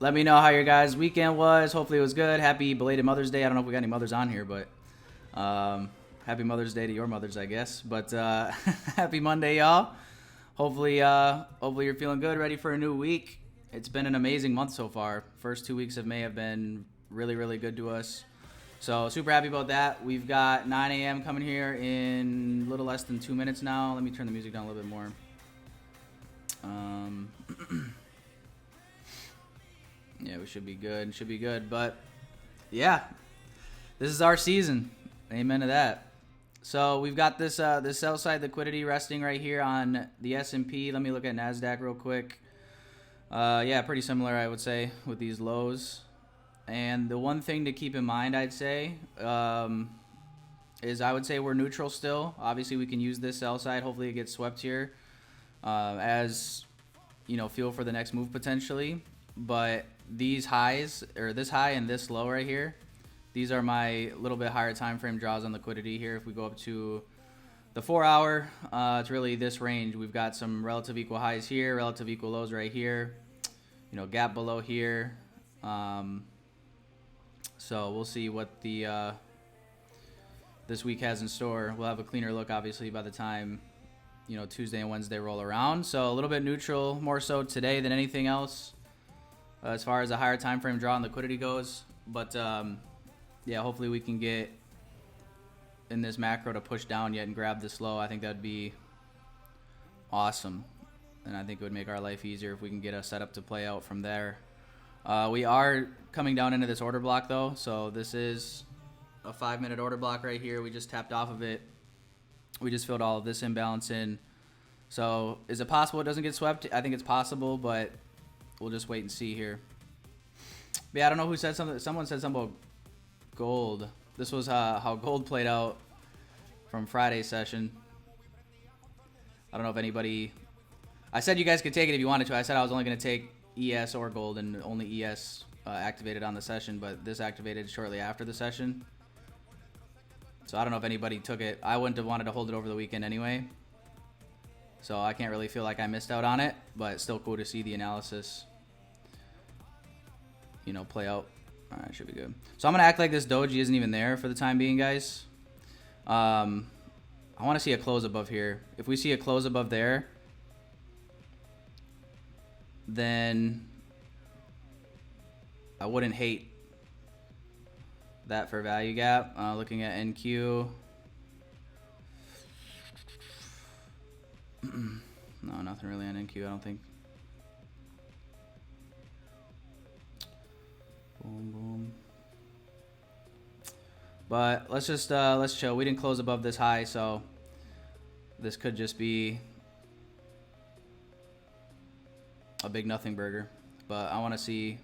Let me know how your guys' weekend was. Hopefully it was good. Happy belated Mother's Day. I don't know if we got any mothers on here, but happy Mother's Day to your mothers, I guess. But happy Monday, y'all. Hopefully you're feeling good, ready for a new week. It's been an amazing month so far. First 2 weeks of May have been really, really good to us. So super happy about that. We've got 9 a.m. coming here in a little less than 2 minutes now. Let me turn the music down a little bit more. Yeah, we should be good. Should be good. But yeah, this is our season. Amen to that. So we've got this sell side liquidity resting right here on the S&P. Let me look at NASDAQ real quick. Yeah, pretty similar, I would say, with these lows. And the one thing to keep in mind, I'd say, is I would say we're neutral still. Obviously, we can use this sell side. Hopefully, it gets swept here as, fuel for the next move potentially. But these highs, or this high and this low right here, these are my little bit higher time frame draws on liquidity here. If we go up to the 4 hour, it's really this range. We've got some relative equal highs here, relative equal lows right here, gap below here. So we'll see what the this week has in store. We'll have a cleaner look, obviously, by the time Tuesday and Wednesday roll around. So a little bit neutral, more so today than anything else, as far as a higher time frame draw and liquidity goes. But yeah, hopefully we can get in this macro to push down yet and grab this low. I think that'd be awesome, and I think it would make our life easier if we can get a setup to play out from there. We are coming down into this order block though, so this is a 5-minute order block right here. We just tapped off of it. We just filled all of this imbalance in. So is it possible it doesn't get swept? I think it's possible, but we'll just wait and see here. But yeah, I don't know who said something. Someone said something about gold. This was how gold played out from Friday's session. I don't know if anybody... I said you guys could take it if you wanted to. I said I was only going to take ES or gold, and only ES activated on the session, but this activated shortly after the session. So I don't know if anybody took it. I wouldn't have wanted to hold it over the weekend anyway. So I can't really feel like I missed out on it, but it's still cool to see the analysis, play out. All right, should be good. So I'm going to act like this doji isn't even there for the time being, guys. I want to see a close above here. If we see a close above there, then I wouldn't hate that for value gap. Looking at NQ. No, nothing really on NQ, I don't think. Boom, boom. But let's just let's chill. We didn't close above this high, so this could just be a big nothing burger. But I want to see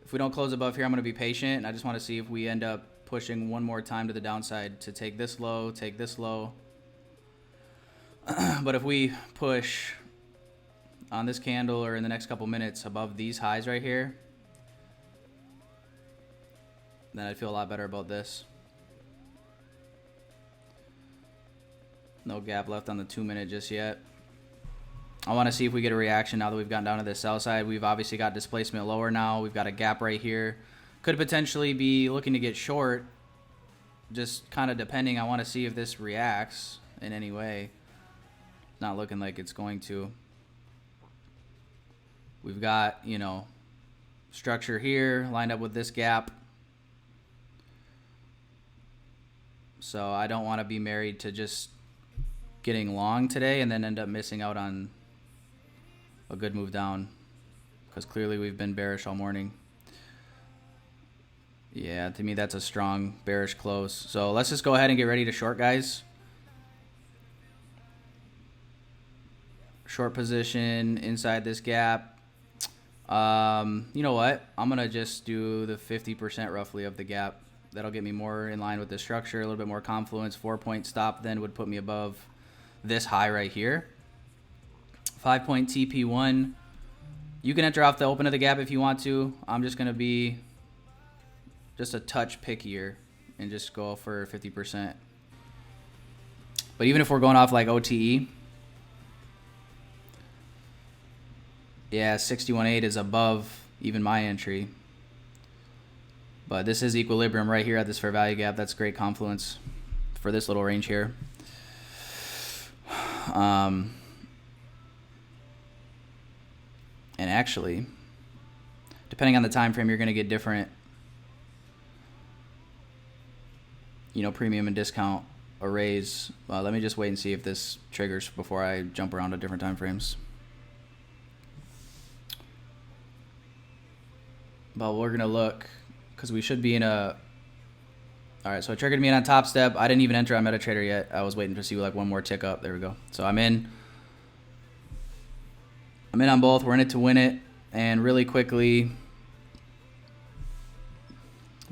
if we don't close above here. I'm going to be patient, and I just want to see if we end up pushing one more time to the downside to take this low, take this low. But if we push on this candle or in the next couple minutes above these highs right here, then I'd feel a lot better about this. No gap left on the 2 minute just yet. I want to see if we get a reaction now that we've gotten down to the sell side. We've obviously got displacement lower now. We've got a gap right here. Could potentially be looking to get short, just kind of depending. I want to see if this reacts in any way. Not looking like it's going to. We've got, structure here lined up with this gap. So I don't want to be married to just getting long today and then end up missing out on a good move down, because clearly we've been bearish all morning. Yeah, to me that's a strong bearish close. So let's just go ahead and get ready to short, guys. Short position inside this gap. You know what? I'm going to just do the 50% roughly of the gap. That'll get me more in line with the structure, a little bit more confluence. 4-point stop then would put me above this high right here. 5-point TP1. You can enter off the open of the gap if you want to. I'm just going to be just a touch pickier and just go for 50%. But even if we're going off like OTE, yeah, 61.8 is above even my entry. But this is equilibrium right here at this fair value gap. That's great confluence for this little range here. And actually, depending on the time frame, you're going to get different, you know, premium and discount arrays. Let me just wait and see if this triggers before I jump around to different time frames. But we're going to look, because we should be in a... All right, so it triggered me on top step. I didn't even enter on MetaTrader yet. I was waiting to see like one more tick up. There we go. So I'm in on both. We're in it to win it. And really quickly...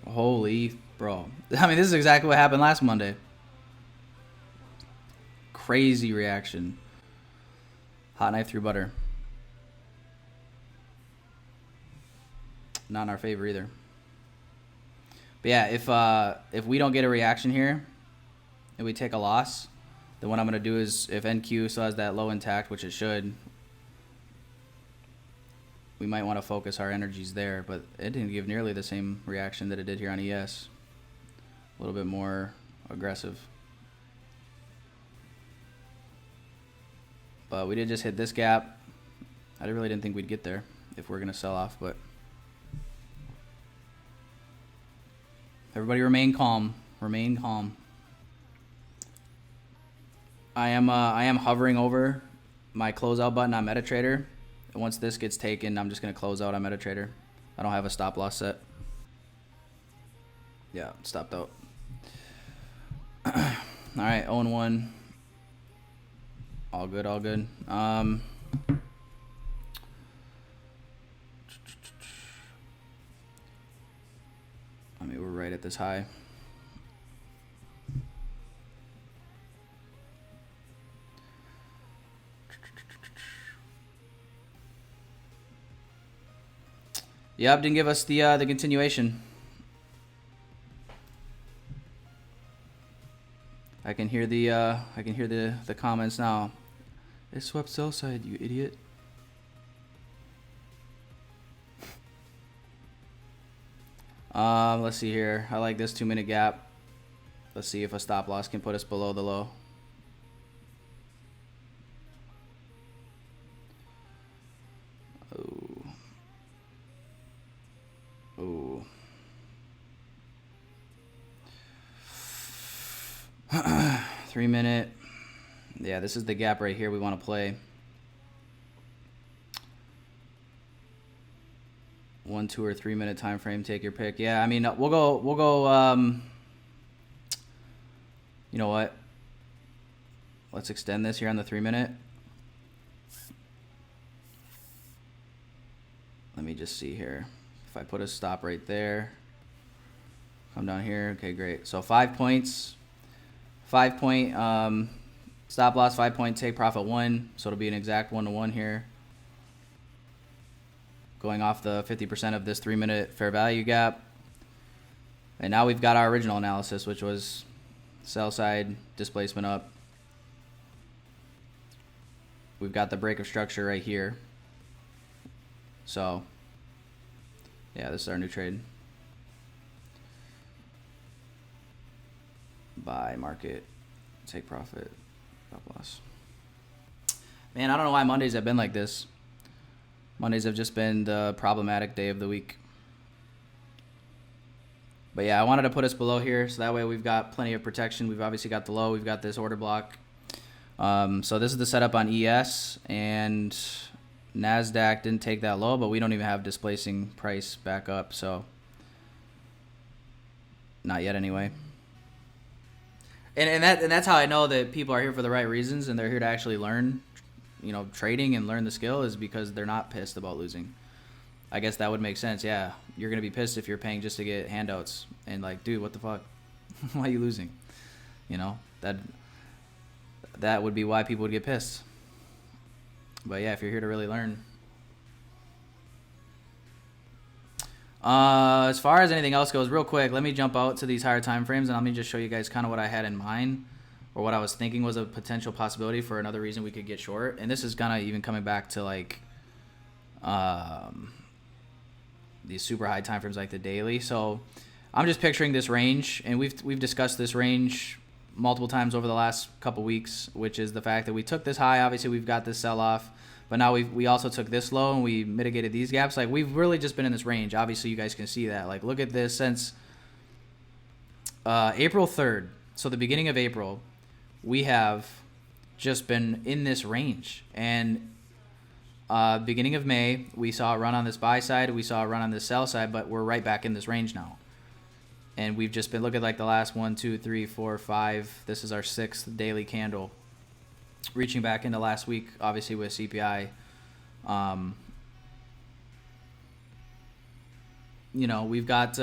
Holy bro. I mean, this is exactly what happened last Monday. Crazy reaction. Hot knife through butter. Not in our favor either. But yeah, if we don't get a reaction here and we take a loss, then what I'm going to do is, if NQ still has that low intact, which it should, we might want to focus our energies there. But it didn't give nearly the same reaction that it did here on ES. A little bit more aggressive. But we did just hit this gap. I really didn't think we'd get there if we're going to sell off, but everybody remain calm. Remain calm. I am hovering over my closeout button on MetaTrader. And once this gets taken, I'm just going to close out on MetaTrader. I don't have a stop loss set. Yeah, stopped out. All right, 0-1. All good, all good. I mean, we're right at this high. Yep, didn't give us the continuation. I can hear the comments now. It swept sell side, you idiot. Let's see here. I like this 2-minute gap. Let's see if a stop loss can put us below the low. Oh. 3-minute. Yeah, this is the gap right here we want to play. 1, 2, or 3-minute time frame. Take your pick. Yeah, I mean, we'll go. You know what? Let's extend this here on the 3-minute. Let me just see here. If I put a stop right there, come down here. Okay, great. So 5 points. 5 point stop loss, 5 point take profit 1. So it'll be an exact 1-to-1 here. Going off the 50% of this 3-minute fair value gap. And now we've got our original analysis, which was sell side displacement up. We've got the break of structure right here. So yeah, this is our new trade. Buy, market, take profit, stop loss. Man, I don't know why Mondays have been like this. Mondays have just been the problematic day of the week. But yeah, I wanted to put us below here so that way we've got plenty of protection. We've obviously got the low. We've got this order block. So this is the setup on ES, and NASDAQ didn't take that low, but we don't even have displacing price back up. So not yet anyway. And that's how I know that people are here for the right reasons and they're here to actually learn, you know, trading and learn the skill, is because they're not pissed about losing. I guess that would make sense. Yeah, you're going to be pissed if you're paying just to get handouts and like, dude, what the fuck? Why are you losing? You know, that would be why people would get pissed. But yeah, if you're here to really learn. As far as anything else goes, real quick, let me jump out to these higher time frames and let me just show you guys kind of what I had in mind, or what I was thinking was a potential possibility for another reason we could get short. And this is kind of even coming back to like these super high time frames like the daily. So I'm just picturing this range, and we've discussed this range multiple times over the last couple weeks, which is the fact that we took this high. Obviously, we've got this sell-off, but now we also took this low, and we mitigated these gaps. Like, we've really just been in this range. Obviously, you guys can see that. Like, look at this since April 3rd. So the beginning of April, we have just been in this range. And beginning of May, we saw a run on this buy side. We saw a run on this sell side, but we're right back in this range now. And we've just been, look at like the last 1, 2, 3, 4, 5. This is our 6th daily candle. Reaching back into last week, obviously with CPI. You know, we've got,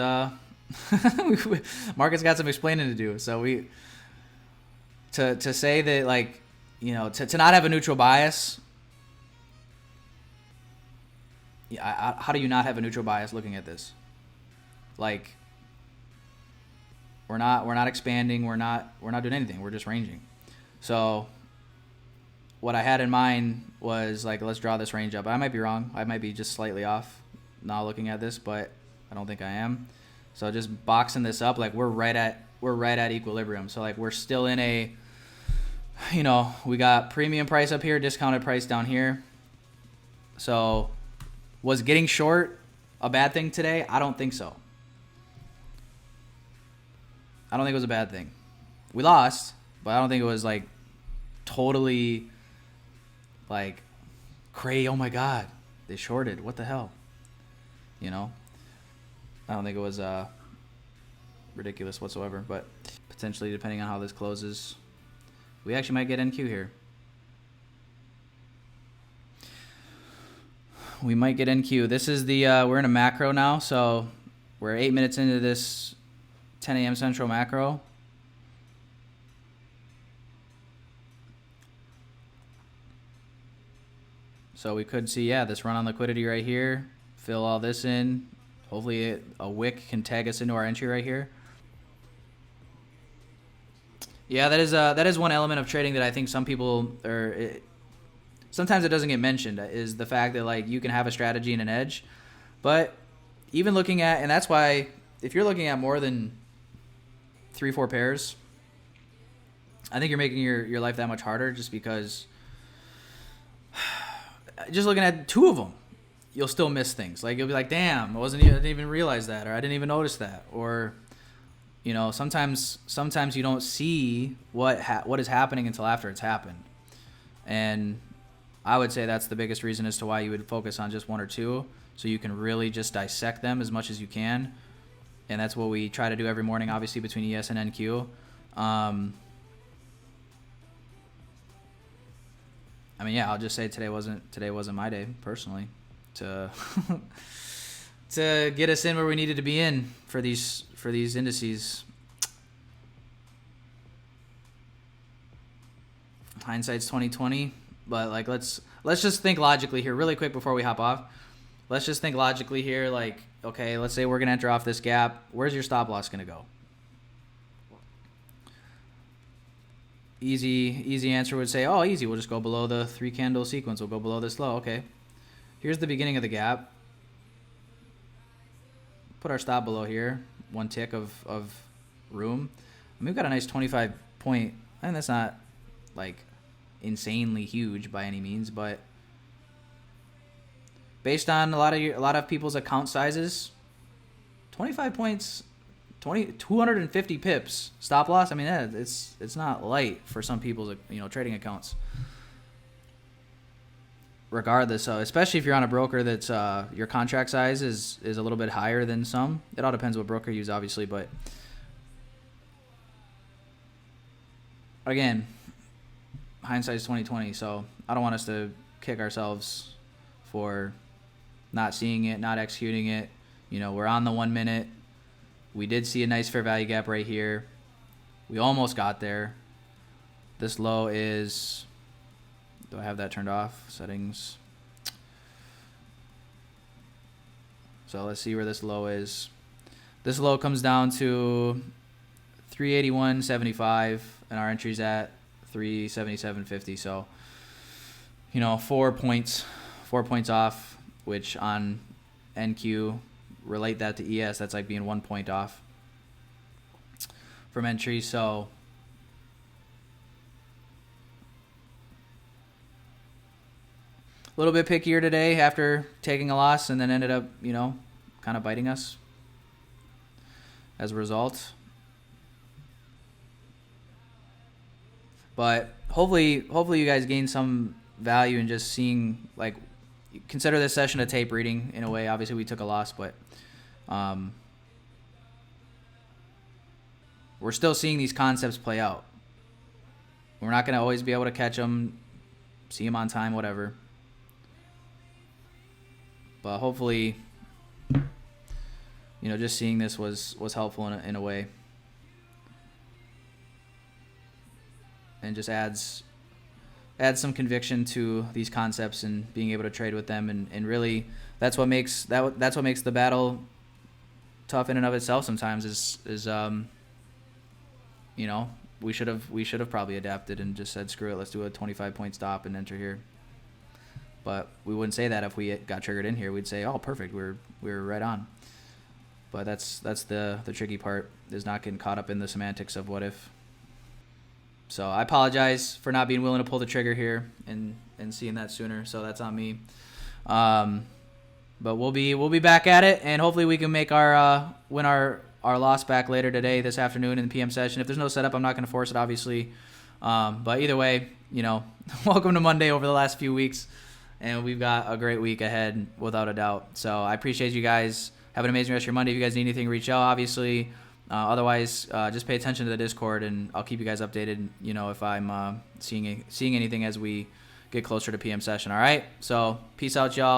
market's got some explaining to do. So to say that, like, you know, to not have a neutral bias. Yeah, how do you not have a neutral bias looking at this? Like, we're not expanding, we're not doing anything, we're just ranging. So what I had in mind was, like, let's draw this range up. I might be wrong, I might be just slightly off now looking at this, but I don't think I am. So just boxing this up, like, we're right at equilibrium. So, like, we're still in a, you know, we got premium price up here, discounted price down here. So was getting short a bad thing today? I don't think so. I don't think it was a bad thing. We lost, but I don't think it was, like, totally, like, cray, oh my God, they shorted, what the hell? You know? I don't think it was ridiculous whatsoever, but potentially, depending on how this closes, we actually might get NQ here. We might get NQ. This is the, we're in a macro now, so we're 8 minutes into this 10 a.m. Central macro. So we could see, yeah, this run on liquidity right here, fill all this in. Hopefully a wick can tag us into our entry right here. Yeah, that is one element of trading that I think some people sometimes it doesn't get mentioned, is the fact that, like, you can have a strategy and an edge. But even looking at, and that's why if you're looking at more than 3-4 pairs, I think you're making your life that much harder, just because just looking at 2 of them, you'll still miss things. Like, you'll be like, damn, I didn't even realize that, or I didn't even notice that. Or, you know, sometimes you don't see what is happening until after it's happened. And I would say that's the biggest reason as to why you would focus on just 1 or 2, so you can really just dissect them as much as you can. And that's what we try to do every morning, obviously, between ES and NQ. I mean, yeah, I'll just say today wasn't my day personally to to get us in where we needed to be in for these indices. Hindsight's 20/20, but, like, let's just think logically here really quick before we hop off. Let's just think logically here, like, okay, let's say we're going to enter off this gap. Where's your stop loss going to go? Easy answer would say, oh, easy. We'll just go below the 3 candle sequence. We'll go below this low. Okay. Here's the beginning of the gap. Put our stop below here. 1 tick of room. I mean, we've got a nice 25 point. And that's not, like, insanely huge by any means, but based on a lot of people's account sizes, 25 points, 250 pips stop loss. I mean, it's not light for some people's, you know, trading accounts. Regardless, so especially if you're on a broker that's your contract size is a little bit higher than some. It all depends what broker you use, obviously, but again, hindsight's 20/20. So I don't want us to kick ourselves for not seeing it, not executing it. You know, we're on the 1 minute. We did see a nice fair value gap right here. We almost got there. This low is, do I have that turned off? Settings. So let's see where this low is. This low comes down to 381.75, and our entry's at 377.50. So, you know, 4 points off, which on NQ relate that to ES, that's like being 1 point off from entry. So a little bit pickier today after taking a loss, and then ended up, kind of biting us as a result. But hopefully you guys gain some value in just seeing, like, consider this session a tape reading in a way. Obviously we took a loss, but we're still seeing these concepts play out. We're not going to always be able to catch them, see them on time, whatever. But hopefully, just seeing this was helpful in a way. And just adds some conviction to these concepts and being able to trade with them. And really, that's what makes the battle tough in and of itself sometimes is we should have probably adapted and just said, screw it, let's do a 25-point stop and enter here. But we wouldn't say that if we got triggered in here. We'd say, oh, perfect, we're right on. But that's the tricky part, is not getting caught up in the semantics of what if. So I apologize for not being willing to pull the trigger here and seeing that sooner. So that's on me. But we'll be back at it, and hopefully we can make our win our loss back later today, this afternoon in the PM session. If there's no setup, I'm not going to force it, obviously. But either way, welcome to Monday over the last few weeks. And we've got a great week ahead, without a doubt. So I appreciate you guys. Have an amazing rest of your Monday. If you guys need anything, reach out, obviously. Otherwise, just pay attention to the Discord, and I'll keep you guys updated, if I'm seeing anything as we get closer to PM session. All right? So peace out, y'all.